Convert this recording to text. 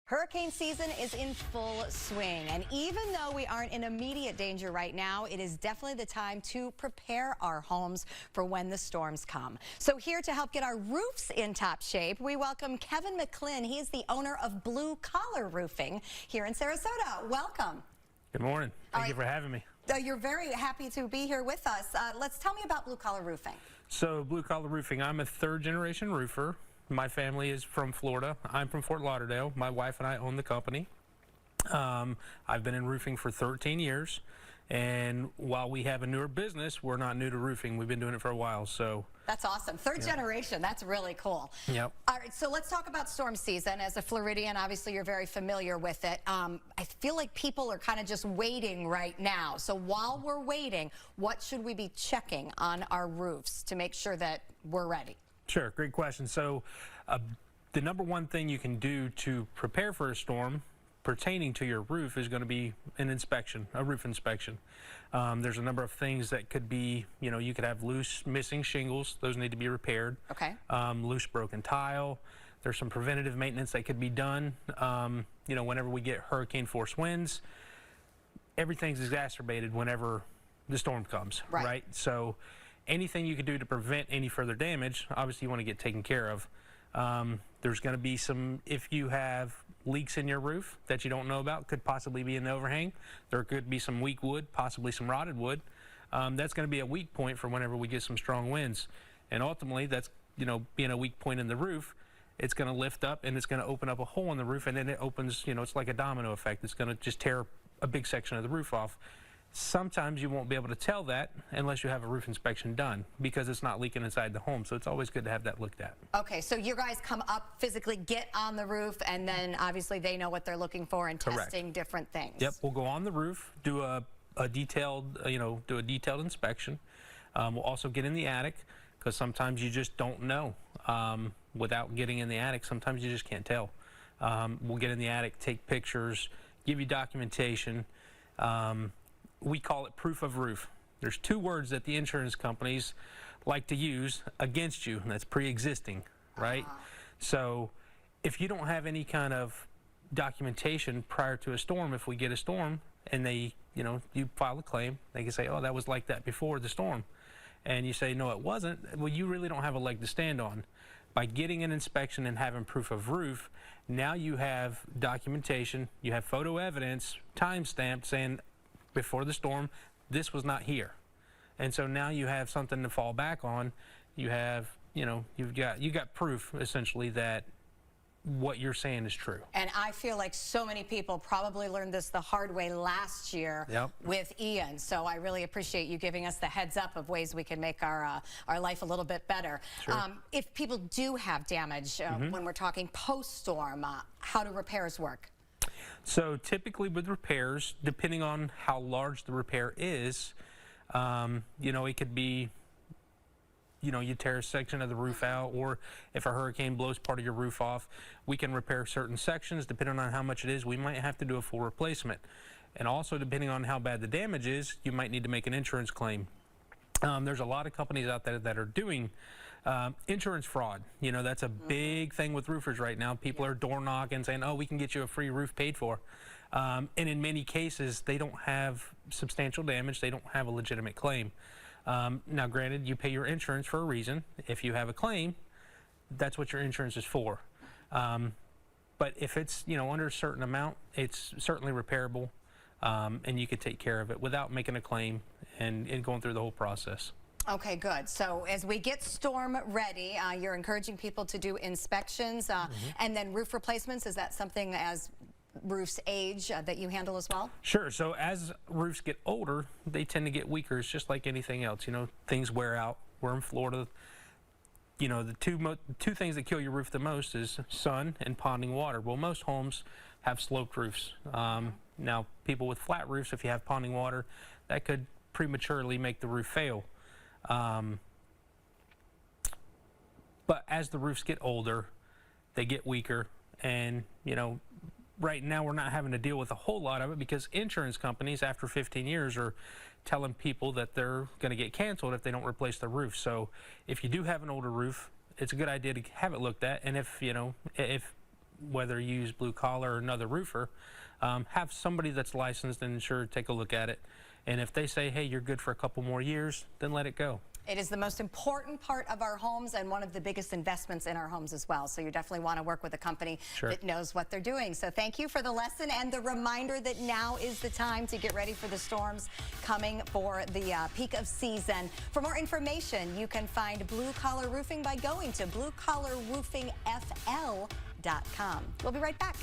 Hurricane season is in full swing, and even though we aren't in immediate danger right now, it is definitely the time to prepare our homes for when the storms come. So here to help get our roofs in top shape, we welcome Kevin McLin. He is the owner of Blue Collar Roofing here in Sarasota. Welcome. Good morning. Thank you for having me. You're very happy to be here with us. Let's tell me about Blue Collar Roofing. So Blue Collar Roofing, I'm a third-generation roofer. My family is from Florida. I'm from Fort Lauderdale. My wife and I own the company. I've been in roofing for 13 years, and while we have a newer business, we're not new to roofing. We've been doing it for a while. So that's awesome. Third generation. That's really cool. Yep. All right, so let's talk about storm season. As a Floridian, obviously you're very familiar with it. I feel like people are kind of just waiting right now. So while we're waiting, what should we be checking on our roofs to make sure that we're ready? Sure, great question. So the number one thing you can do to prepare for a storm pertaining to your roof is going to be an inspection, a roof inspection. There's a number of things that could be, you could have loose, missing shingles. Those need to be repaired. Okay. Loose, broken tile. There's some preventative maintenance that could be done. Whenever we get hurricane force winds, everything's exacerbated whenever the storm comes, right? So anything you can do to prevent any further damage, obviously you want to get taken care of. There's going to be some, if you have leaks in your roof that you don't know about, could possibly be an overhang. There could be some weak wood, possibly some rotted wood. That's going to be a weak point for whenever we get some strong winds. And ultimately, that's, being a weak point in the roof, it's going to lift up and it's going to open up a hole in the roof, and then it opens, it's like a domino effect. It's going to just tear a big section of the roof off. Sometimes you won't be able to tell that unless you have a roof inspection done, because it's not leaking inside the home. So it's always good to have that looked at. Okay, so you guys come up physically, get on the roof, and then obviously they know what they're looking for and testing different things. Yep, we'll go on the roof, do a detailed, do a detailed inspection. We'll also get in the attic, because sometimes you just don't know. Without getting in the attic, sometimes you just can't tell. We'll get in the attic, take pictures, give you documentation. We call it proof of roof. There's two words that the insurance companies like to use against you, and that's pre-existing, right? So if you don't have any kind of documentation prior to a storm, if we get a storm and they, you file a claim, they can say, oh, that was like that before the storm. And you say, no, it wasn't. Well, you really don't have a leg to stand on. By getting an inspection and having proof of roof, now you have documentation, you have photo evidence, time-stamped, saying, before the storm, this was not here. And so now you have something to fall back on. You have, you got proof essentially that what you're saying is true. And I feel like so many people probably learned this the hard way last year with Ian. So I really appreciate you giving us the heads up of ways we can make our life a little bit better. Sure. If people do have damage when we're talking post-storm, how do repairs work? So typically with repairs, depending on how large the repair is, it could be, you tear a section of the roof out, or if a hurricane blows part of your roof off, we can repair certain sections. Depending on how much it is, we might have to do a full replacement. And also depending on how bad the damage is, you might need to make an insurance claim. There's a lot of companies out there that are doing insurance fraud. That's a big thing with roofers right now. People are door knocking saying, oh, we can get you a free roof paid for. And in many cases, they don't have substantial damage. They don't have a legitimate claim. Now, granted, you pay your insurance for a reason. If you have a claim, that's what your insurance is for. But if it's, under a certain amount, it's certainly repairable, and you could take care of it without making a claim and going through the whole process. Okay, good. So as we get storm ready, you're encouraging people to do inspections and then roof replacements. Is that something as roofs age that you handle as well? Sure. So as roofs get older, they tend to get weaker. It's just like anything else. Things wear out. We're in Florida. The two things that kill your roof the most is sun and ponding water. Well, most homes have sloped roofs. Now, people with flat roofs, if you have ponding water, that could prematurely make the roof fail. But as the roofs get older, they get weaker, and right now we're not having to deal with a whole lot of it because insurance companies after 15 years are telling people that they're going to get canceled if they don't replace the roof. So if you do have an older roof, it's a good idea to have it looked at, and if whether you use blue collar or another roofer, have somebody that's licensed and insured take a look at it. And if they say, hey, you're good for a couple more years, then let it go. It is the most important part of our homes and one of the biggest investments in our homes as well. So you definitely want to work with a company that knows what they're doing. So thank you for the lesson and the reminder that now is the time to get ready for the storms coming for the peak of season. For more information, you can find Blue Collar Roofing by going to bluecollarroofingfl.com. We'll be right back.